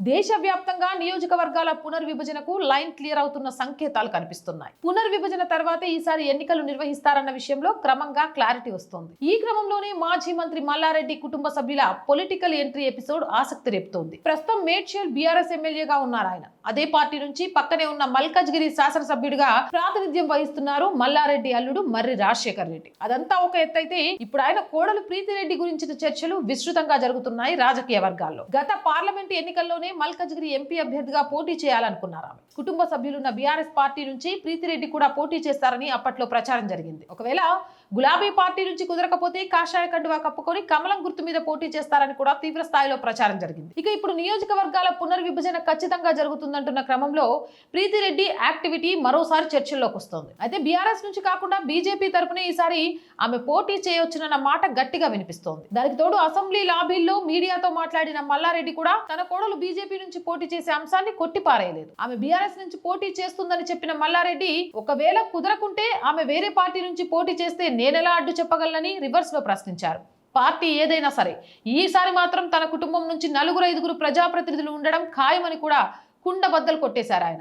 దేశవ్యాప్తంగా నియోజకవర్గాల పునర్విభజనకు line clear అవుతున్న సంకేతాలు కనిపిస్తున్నాయి. పునర్విభజన తర్వాత ఈసారి ఎన్నికలు నిర్వహిస్తారన్న విషయంలో క్రమంగా క్లారిటీ వస్తోంది. ఈ క్రమంలోనే మాజీ మంత్రి మల్లారెడ్డి కుటుంబ సభ్యుల పొలిటికల్ ఎంట్రీ ఎపిసోడ్ ఆసక్తి రేపుతోంది. ప్రస్తుతం మేడ్చల్ బీఆర్ఎస్ ఎమ్మెల్యేగా ఉన్నారు ఆయన. అదే పార్టీ నుంచి పక్కనే ఉన్న మల్కజ్గిరి శాసనసభ్యుడిగా ప్రాతినిధ్యం వహిస్తున్నారు మల్లారెడ్డి అల్లుడు మర్రి రాజశేఖర్ రెడ్డి. అదంతా ఒక ఎత్తైతే ఇప్పుడు ఆయన కోడలు ప్రీతిరెడ్డి గురించిన చర్చలు విస్తృతంగా జరుగుతున్నాయి రాజకీయ వర్గాల్లో. గత పార్లమెంట్ ఎన్నికల్లోనే మల్కజ్గిరి ఎంపీ అభ్యర్థిగా పోటీ చేయాలనుకున్నారు ఆమె. కుటుంబ సభ్యులున్న బీఆర్ఎస్ పార్టీ నుంచి ప్రీతిరెడ్డి కూడా పోటీ చేస్తారని అప్పట్లో ప్రచారం జరిగింది. ఒకవేళ గులాబీ పార్టీ నుంచి కుదరకపోతే కాషాయ కండువా కప్పుకొని కమలం గుర్తు మీద పోటీ చేస్తారని కూడా తీవ్ర స్థాయిలో ప్రచారం జరిగింది. ఇక ఇప్పుడు నియోజకవర్గాల పునర్విభజన ఖచ్చితంగా జరుగుతుందంటున్న క్రమంలో ప్రీతిరెడ్డి యాక్టివిటీ మరోసారి చర్చల్లోకి వస్తోంది. అయితే బీఆర్ఎస్ నుంచి కాకుండా బీజేపీ తరపునే ఈసారి ఆమె పోటీ చేయొచ్చునన్న మాట గట్టిగా వినిపిస్తోంది. దానికి తోడు అసెంబ్లీ లాబీల్లో మీడియాతో మాట్లాడిన మల్లారెడ్డి కూడా తన కోడలు బీజేపీ నుంచి పోటీ చేసే అంశాన్ని కొట్టిపారేయలేదు. ఆమె బీఆర్ఎస్ నుంచి పోటీ చేస్తుందని చెప్పిన మల్లారెడ్డి ఒకవేళ కుదరకుంటే ఆమె వేరే పార్టీ నుంచి పోటీ చేస్తే నేనెలా అడ్డు చెప్పగలనని రివర్స్ లో ప్రశ్నించారు. పార్టీ ఏదైనా సరే ఈసారి మాత్రం తన కుటుంబం నుంచి 4-5 ప్రజాప్రతినిధులు ఉండడం ఖాయమని కూడా కుండబద్దలు కొట్టేశారు ఆయన.